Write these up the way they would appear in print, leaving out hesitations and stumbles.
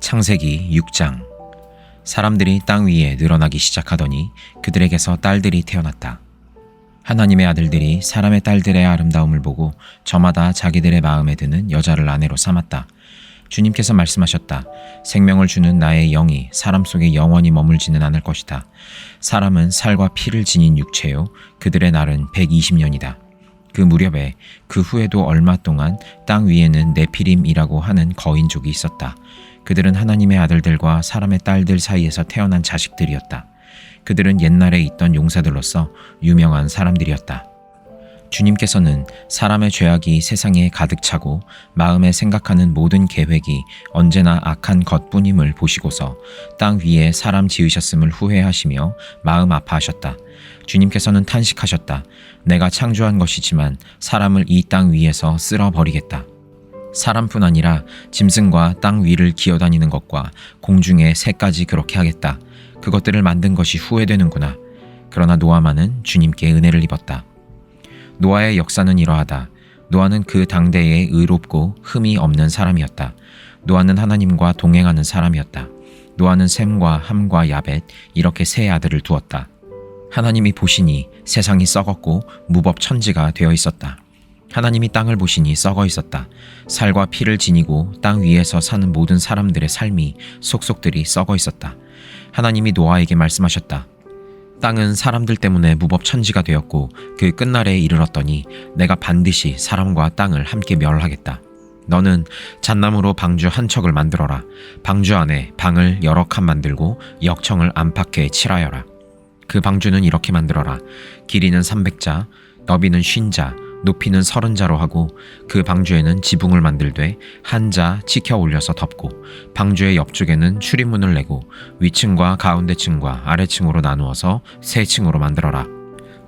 창세기 6장. 사람들이 땅 위에 늘어나기 시작하더니 그들에게서 딸들이 태어났다. 하나님의 아들들이 사람의 딸들의 아름다움을 보고 저마다 자기들의 마음에 드는 여자를 아내로 삼았다. 주님께서 말씀하셨다. 생명을 주는 나의 영이 사람 속에 영원히 머물지는 않을 것이다. 사람은 살과 피를 지닌 육체요, 그들의 날은 120년이다. 그 무렵에 그 후에도 얼마 동안 땅 위에는 네피림이라고 하는 거인족이 있었다. 그들은 하나님의 아들들과 사람의 딸들 사이에서 태어난 자식들이었다. 그들은 옛날에 있던 용사들로서 유명한 사람들이었다. 주님께서는 사람의 죄악이 세상에 가득 차고 마음에 생각하는 모든 계획이 언제나 악한 것뿐임을 보시고서 땅 위에 사람 지으셨음을 후회하시며 마음 아파하셨다. 주님께서는 탄식하셨다. 내가 창조한 것이지만 사람을 이 땅 위에서 쓸어버리겠다. 사람뿐 아니라 짐승과 땅 위를 기어다니는 것과 공중의 새까지 그렇게 하겠다. 그것들을 만든 것이 후회되는구나. 그러나 노아만은 주님께 은혜를 입었다. 노아의 역사는 이러하다. 노아는 그 당대에 의롭고 흠이 없는 사람이었다. 노아는 하나님과 동행하는 사람이었다. 노아는 셈과 함과 야벳 이렇게 세 아들을 두었다. 하나님이 보시니 세상이 썩었고 무법천지가 되어 있었다. 하나님이 땅을 보시니 썩어 있었다. 살과 피를 지니고 땅 위에서 사는 모든 사람들의 삶이 속속들이 썩어 있었다. 하나님이 노아에게 말씀하셨다. 땅은 사람들 때문에 무법천지가 되었고 그 끝날에 이르렀더니 내가 반드시 사람과 땅을 함께 멸하겠다. 너는 잣나무로 방주 한 척을 만들어라. 방주 안에 방을 여러 칸 만들고 역청을 안팎에 칠하여라. 그 방주는 이렇게 만들어라. 길이는 300자, 너비는 50자, 높이는 30자로 하고 그 방주에는 지붕을 만들되 한 자 치켜 올려서 덮고 방주의 옆쪽에는 출입문을 내고 위층과 가운데층과 아래층으로 나누어서 세 층으로 만들어라.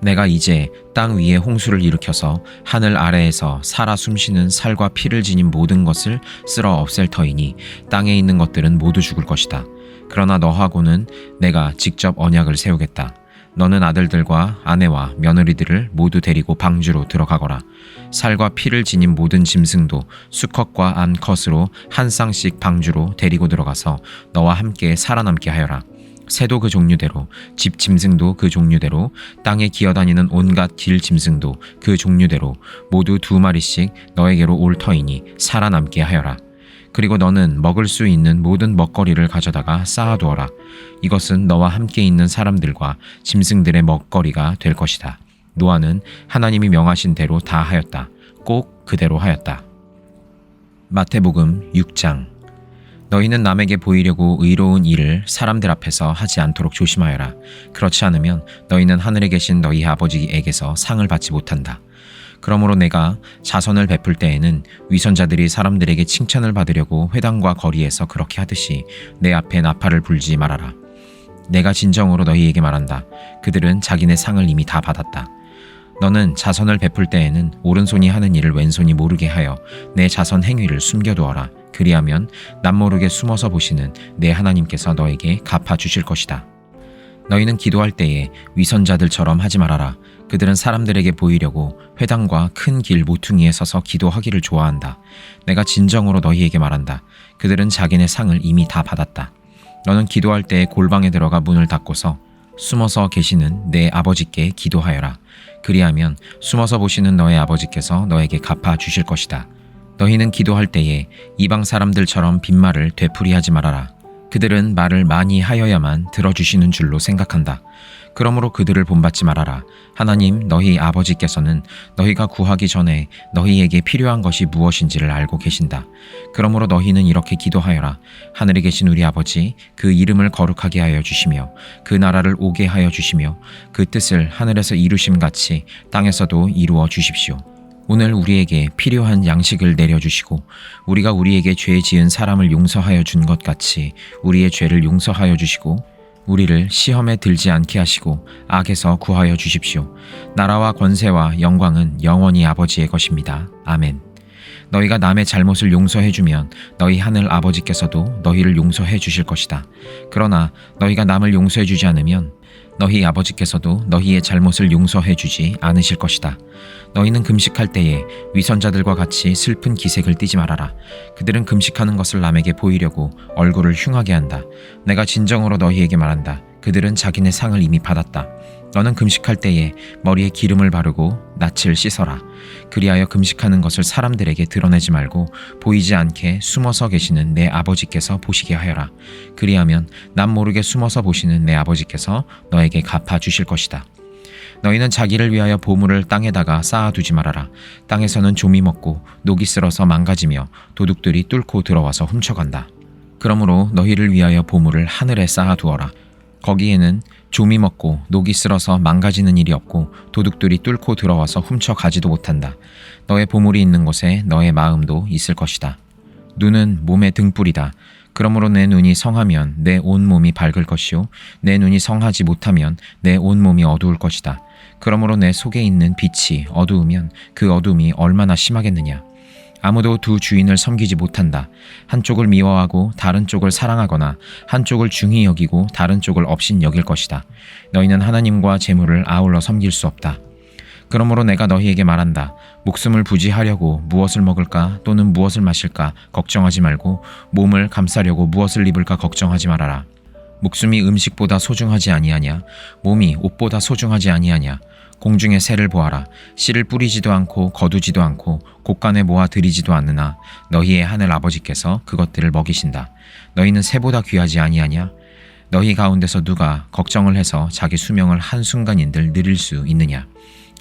내가 이제 땅 위에 홍수를 일으켜서 하늘 아래에서 살아 숨쉬는 살과 피를 지닌 모든 것을 쓸어 없앨 터이니 땅에 있는 것들은 모두 죽을 것이다. 그러나 너하고는 내가 직접 언약을 세우겠다. 너는 아들들과 아내와 며느리들을 모두 데리고 방주로 들어가거라. 살과 피를 지닌 모든 짐승도 수컷과 암컷으로 한 쌍씩 방주로 데리고 들어가서 너와 함께 살아남게 하여라. 새도 그 종류대로, 집 짐승도 그 종류대로, 땅에 기어다니는 온갖 길 짐승도 그 종류대로 모두 2마리씩 너에게로 올 터이니 살아남게 하여라. 그리고 너는 먹을 수 있는 모든 먹거리를 가져다가 쌓아두어라. 이것은 너와 함께 있는 사람들과 짐승들의 먹거리가 될 것이다. 노아는 하나님이 명하신 대로 다 하였다. 꼭 그대로 하였다. 마태복음 6장. 너희는 남에게 보이려고 의로운 일을 사람들 앞에서 하지 않도록 조심하여라. 그렇지 않으면 너희는 하늘에 계신 너희 아버지에게서 상을 받지 못한다. 그러므로 내가 자선을 베풀 때에는 위선자들이 사람들에게 칭찬을 받으려고 회당과 거리에서 그렇게 하듯이 내 앞에 나팔을 불지 말아라. 내가 진정으로 너희에게 말한다. 그들은 자기네 상을 이미 다 받았다. 너는 자선을 베풀 때에는 오른손이 하는 일을 왼손이 모르게 하여 내 자선 행위를 숨겨두어라. 그리하면 남모르게 숨어서 보시는 내 하나님께서 너에게 갚아주실 것이다. 너희는 기도할 때에 위선자들처럼 하지 말아라. 그들은 사람들에게 보이려고 회당과 큰 길 모퉁이에 서서 기도하기를 좋아한다. 내가 진정으로 너희에게 말한다. 그들은 자기네 상을 이미 다 받았다. 너는 기도할 때에 골방에 들어가 문을 닫고서 숨어서 계시는 내 아버지께 기도하여라. 그리하면 숨어서 보시는 너의 아버지께서 너에게 갚아 주실 것이다. 너희는 기도할 때에 이방 사람들처럼 빈말을 되풀이하지 말아라. 그들은 말을 많이 하여야만 들어주시는 줄로 생각한다. 그러므로 그들을 본받지 말아라. 하나님 너희 아버지께서는 너희가 구하기 전에 너희에게 필요한 것이 무엇인지를 알고 계신다. 그러므로 너희는 이렇게 기도하여라. 하늘에 계신 우리 아버지, 그 이름을 거룩하게 하여 주시며 그 나라를 오게 하여 주시며 그 뜻을 하늘에서 이루심같이 땅에서도 이루어 주십시오. 오늘 우리에게 필요한 양식을 내려주시고 우리가 우리에게 죄 지은 사람을 용서하여 준 것 같이 우리의 죄를 용서하여 주시고 우리를 시험에 들지 않게 하시고 악에서 구하여 주십시오. 나라와 권세와 영광은 영원히 아버지의 것입니다. 아멘. 너희가 남의 잘못을 용서해주면 너희 하늘 아버지께서도 너희를 용서해 주실 것이다. 그러나 너희가 남을 용서해주지 않으면 너희 아버지께서도 너희의 잘못을 용서해 주지 않으실 것이다. 너희는 금식할 때에 위선자들과 같이 슬픈 기색을 띠지 말아라. 그들은 금식하는 것을 남에게 보이려고 얼굴을 흉하게 한다. 내가 진정으로 너희에게 말한다. 그들은 자기네 상을 이미 받았다. 너는 금식할 때에 머리에 기름을 바르고 낯을 씻어라. 그리하여 금식하는 것을 사람들에게 드러내지 말고 보이지 않게 숨어서 계시는 내 아버지께서 보시게 하여라. 그리하면 남 모르게 숨어서 보시는 내 아버지께서 너에게 갚아주실 것이다. 너희는 자기를 위하여 보물을 땅에다가 쌓아두지 말아라. 땅에서는 좀이 먹고 녹이 쓸어서 망가지며 도둑들이 뚫고 들어와서 훔쳐간다. 그러므로 너희를 위하여 보물을 하늘에 쌓아두어라. 거기에는 좀이 먹고 녹이 쓸어서 망가지는 일이 없고 도둑들이 뚫고 들어와서 훔쳐가지도 못한다. 너의 보물이 있는 곳에 너의 마음도 있을 것이다. 눈은 몸의 등불이다. 그러므로 내 눈이 성하면 내 온 몸이 밝을 것이요 내 눈이 성하지 못하면 내 온 몸이 어두울 것이다. 그러므로 내 속에 있는 빛이 어두우면 그 어둠이 얼마나 심하겠느냐. 아무도 두 주인을 섬기지 못한다. 한쪽을 미워하고 다른 쪽을 사랑하거나 한쪽을 중히 여기고 다른 쪽을 업신 여길 것이다. 너희는 하나님과 재물을 아울러 섬길 수 없다. 그러므로 내가 너희에게 말한다. 목숨을 부지하려고 무엇을 먹을까 또는 무엇을 마실까 걱정하지 말고 몸을 감싸려고 무엇을 입을까 걱정하지 말아라. 목숨이 음식보다 소중하지 아니하냐? 몸이 옷보다 소중하지 아니하냐? 공중의 새를 보아라. 씨를 뿌리지도 않고 거두지도 않고 곳간에 모아 들이지도 않으나 너희의 하늘 아버지께서 그것들을 먹이신다. 너희는 새보다 귀하지 아니하냐? 너희 가운데서 누가 걱정을 해서 자기 수명을 한순간인들 늘릴 수 있느냐?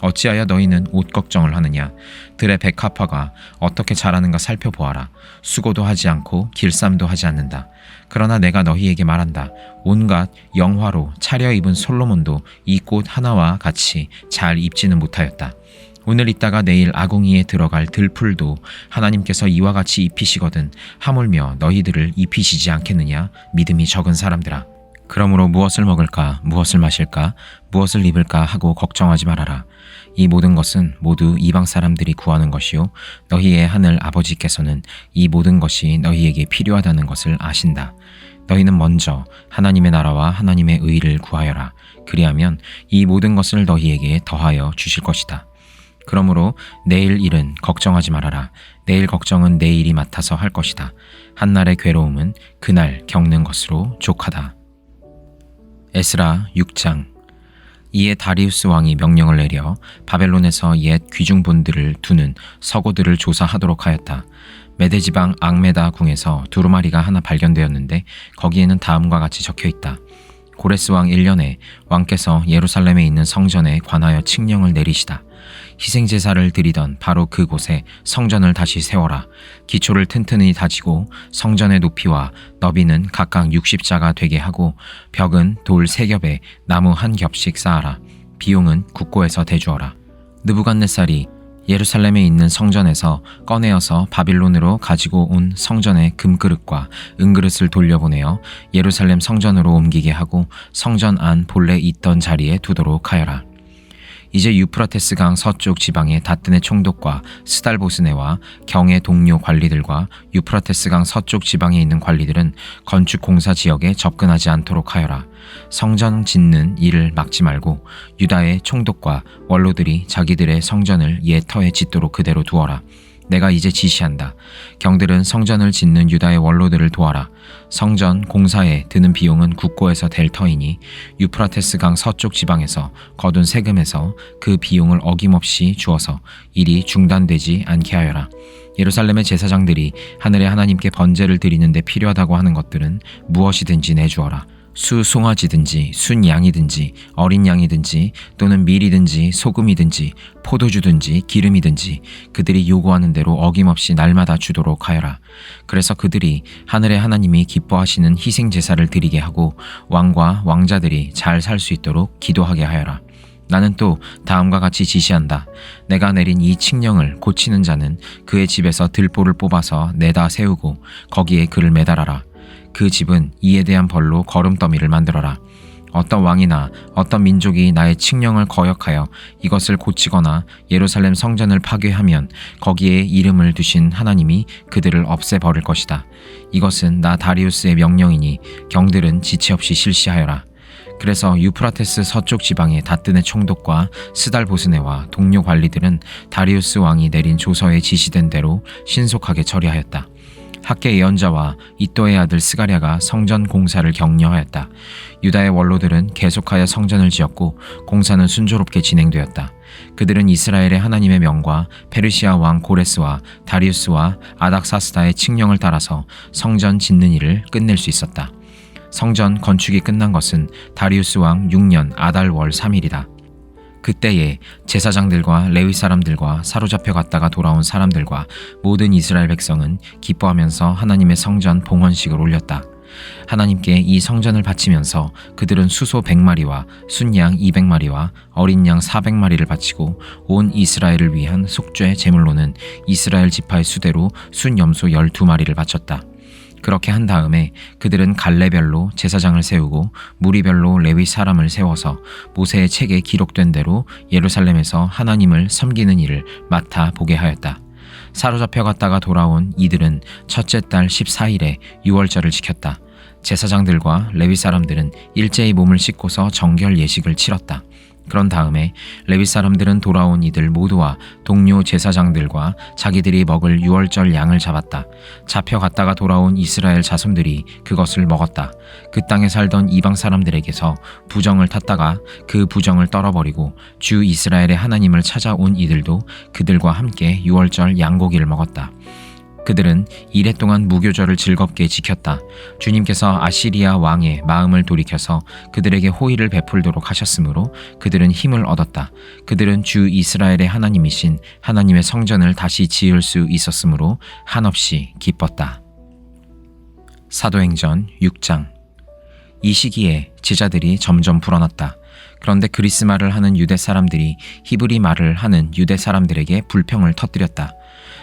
어찌하여 너희는 옷 걱정을 하느냐? 들의 백합화가 어떻게 자라는가 살펴보아라. 수고도 하지 않고 길쌈도 하지 않는다. 그러나 내가 너희에게 말한다. 온갖 영화로 차려입은 솔로몬도 이 꽃 하나와 같이 잘 입지는 못하였다. 오늘 있다가 내일 아궁이에 들어갈 들풀도 하나님께서 이와 같이 입히시거든 하물며 너희들을 입히시지 않겠느냐? 믿음이 적은 사람들아. 그러므로 무엇을 먹을까, 무엇을 마실까, 무엇을 입을까 하고 걱정하지 말아라. 이 모든 것은 모두 이방 사람들이 구하는 것이요 너희의 하늘 아버지께서는 이 모든 것이 너희에게 필요하다는 것을 아신다. 너희는 먼저 하나님의 나라와 하나님의 의를 구하여라. 그리하면 이 모든 것을 너희에게 더하여 주실 것이다. 그러므로 내일 일은 걱정하지 말아라. 내일 걱정은 내일이 맡아서 할 것이다. 한날의 괴로움은 그날 겪는 것으로 족하다. 에스라 6장. 이에 다리우스 왕이 명령을 내려 바벨론에서 옛 귀중본들을 두는 서고들을 조사하도록 하였다. 메대지방 앙메다 궁에서 두루마리가 하나 발견되었는데 거기에는 다음과 같이 적혀있다. 고레스 왕 1년에 왕께서 예루살렘에 있는 성전에 관하여 칙령을 내리시다. 희생제사를 드리던 바로 그곳에 성전을 다시 세워라. 기초를 튼튼히 다지고 성전의 높이와 너비는 각각 60자가 되게 하고 벽은 돌 3겹에 나무 1겹씩 쌓아라. 비용은 국고에서 대주어라. 느부갓네살이 예루살렘에 있는 성전에서 꺼내어서 바빌론으로 가지고 온 성전의 금그릇과 은그릇을 돌려보내어 예루살렘 성전으로 옮기게 하고 성전 안 본래 있던 자리에 두도록 하여라. 이제 유프라테스강 서쪽 지방의 다뜨네 총독과 스달보스네와 경의 동료 관리들과 유프라테스강 서쪽 지방에 있는 관리들은 건축 공사 지역에 접근하지 않도록 하여라. 성전 짓는 일을 막지 말고 유다의 총독과 원로들이 자기들의 성전을 옛 터에 짓도록 그대로 두어라. 내가 이제 지시한다. 경들은 성전을 짓는 유다의 원로들을 도와라. 성전 공사에 드는 비용은 국고에서 될 터이니 유프라테스강 서쪽 지방에서 거둔 세금에서 그 비용을 어김없이 주어서 일이 중단되지 않게 하여라. 예루살렘의 제사장들이 하늘의 하나님께 번제를 드리는 데 필요하다고 하는 것들은 무엇이든지 내주어라. 수송아지든지 순양이든지 어린 양이든지 또는 밀이든지 소금이든지 포도주든지 기름이든지 그들이 요구하는 대로 어김없이 날마다 주도록 하여라. 그래서 그들이 하늘의 하나님이 기뻐하시는 희생제사를 드리게 하고 왕과 왕자들이 잘 살 수 있도록 기도하게 하여라. 나는 또 다음과 같이 지시한다. 내가 내린 이 칙령을 고치는 자는 그의 집에서 들보를 뽑아서 내다 세우고 거기에 그를 매달아라. 그 집은 이에 대한 벌로 거름더미를 만들어라. 어떤 왕이나 어떤 민족이 나의 칙령을 거역하여 이것을 고치거나 예루살렘 성전을 파괴하면 거기에 이름을 두신 하나님이 그들을 없애버릴 것이다. 이것은 나 다리우스의 명령이니 경들은 지체 없이 실시하여라. 그래서 유프라테스 서쪽 지방의 다뜨네 총독과 스달보스네와 동료 관리들은 다리우스 왕이 내린 조서에 지시된 대로 신속하게 처리하였다. 학계 예언자와 이또의 아들 스가랴가 성전 공사를 격려하였다. 유다의 원로들은 계속하여 성전을 지었고 공사는 순조롭게 진행되었다. 그들은 이스라엘의 하나님의 명과 페르시아 왕 고레스와 다리우스와 아닥사스다의 칙령을 따라서 성전 짓는 일을 끝낼 수 있었다. 성전 건축이 끝난 것은 다리우스 왕 6년 아달 월 3일이다. 그때에 제사장들과 레위 사람들과 사로잡혀 갔다가 돌아온 사람들과 모든 이스라엘 백성은 기뻐하면서 하나님의 성전 봉헌식을 올렸다. 하나님께 이 성전을 바치면서 그들은 수소 100마리와 순양 200마리와 어린 양 400마리를 바치고 온 이스라엘을 위한 속죄 제물로는 이스라엘 지파의 수대로 순염소 12마리를 바쳤다. 그렇게 한 다음에 그들은 갈래별로 제사장을 세우고 무리별로 레위 사람을 세워서 모세의 책에 기록된 대로 예루살렘에서 하나님을 섬기는 일을 맡아 보게 하였다. 사로잡혀 갔다가 돌아온 이들은 첫째 달 14일에 유월절을 지켰다. 제사장들과 레위 사람들은 일제히 몸을 씻고서 정결 예식을 치렀다. 그런 다음에 레위 사람들은 돌아온 이들 모두와 동료 제사장들과 자기들이 먹을 유월절 양을 잡았다. 잡혀갔다가 돌아온 이스라엘 자손들이 그것을 먹었다. 그 땅에 살던 이방 사람들에게서 부정을 탔다가 그 부정을 떨어버리고 주 이스라엘의 하나님을 찾아온 이들도 그들과 함께 유월절 양고기를 먹었다. 그들은 이래 동안 무교절을 즐겁게 지켰다. 주님께서 아시리아 왕의 마음을 돌이켜서 그들에게 호의를 베풀도록 하셨으므로 그들은 힘을 얻었다. 그들은 주 이스라엘의 하나님이신 하나님의 성전을 다시 지을 수 있었으므로 한없이 기뻤다. 사도행전 6장. 이 시기에 제자들이 점점 불어났다. 그런데 그리스 말을 하는 유대 사람들이 히브리 말을 하는 유대 사람들에게 불평을 터뜨렸다.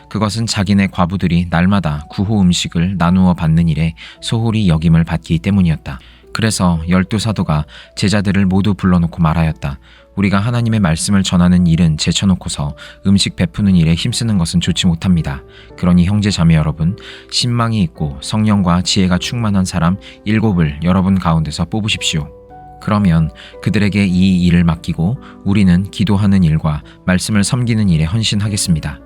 그것은 자기네 과부들이 날마다 구호 음식을 나누어 받는 일에 소홀히 여김을 받기 때문이었다. 그래서 12사도가 제자들을 모두 불러놓고 말하였다. 우리가 하나님의 말씀을 전하는 일은 제쳐놓고서 음식 베푸는 일에 힘쓰는 것은 좋지 못합니다. 그러니 형제 자매 여러분, 신망이 있고 성령과 지혜가 충만한 사람 7을 여러분 가운데서 뽑으십시오. 그러면 그들에게 이 일을 맡기고 우리는 기도하는 일과 말씀을 섬기는 일에 헌신하겠습니다.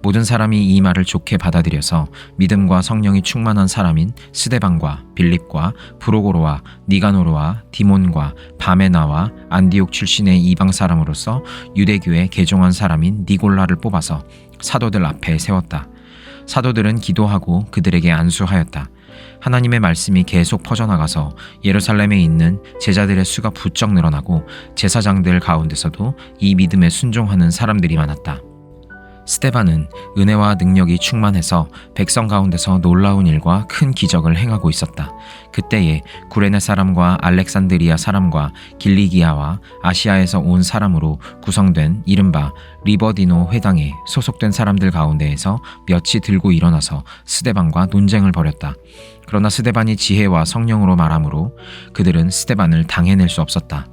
모든 사람이 이 말을 좋게 받아들여서 믿음과 성령이 충만한 사람인 스데반과 빌립과 브로고로와 니가노르와 디몬과 바메나와 안디옥 출신의 이방 사람으로서 유대교에 개종한 사람인 니골라를 뽑아서 사도들 앞에 세웠다. 사도들은 기도하고 그들에게 안수하였다. 하나님의 말씀이 계속 퍼져나가서 예루살렘에 있는 제자들의 수가 부쩍 늘어나고 제사장들 가운데서도 이 믿음에 순종하는 사람들이 많았다. 스데반은 은혜와 능력이 충만해서 백성 가운데서 놀라운 일과 큰 기적을 행하고 있었다. 그때에 구레네 사람과 알렉산드리아 사람과 길리기아와 아시아에서 온 사람으로 구성된 이른바 리버디노 회당에 소속된 사람들 가운데에서 몇이 들고 일어나서 스데반과 논쟁을 벌였다. 그러나 스데반이 지혜와 성령으로 말하므로 그들은 스데반을 당해낼 수 없었다.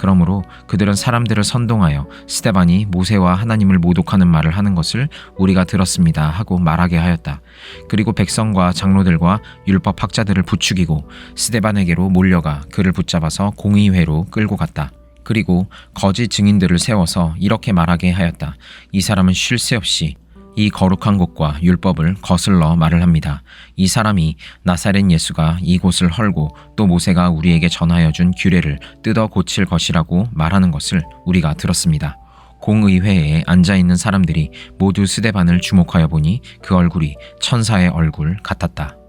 그러므로 그들은 사람들을 선동하여 스데반이 모세와 하나님을 모독하는 말을 하는 것을 우리가 들었습니다 하고 말하게 하였다. 그리고 백성과 장로들과 율법 학자들을 부추기고 스데반에게로 몰려가 그를 붙잡아서 공의회로 끌고 갔다. 그리고 거짓 증인들을 세워서 이렇게 말하게 하였다. 이 사람은 쉴 새 없이 이 거룩한 곳과 율법을 거슬러 말을 합니다. 이 사람이 나사렛 예수가 이곳을 헐고 또 모세가 우리에게 전하여 준 규례를 뜯어 고칠 것이라고 말하는 것을 우리가 들었습니다. 공의회에 앉아있는 사람들이 모두 스데반을 주목하여 보니 그 얼굴이 천사의 얼굴 같았다.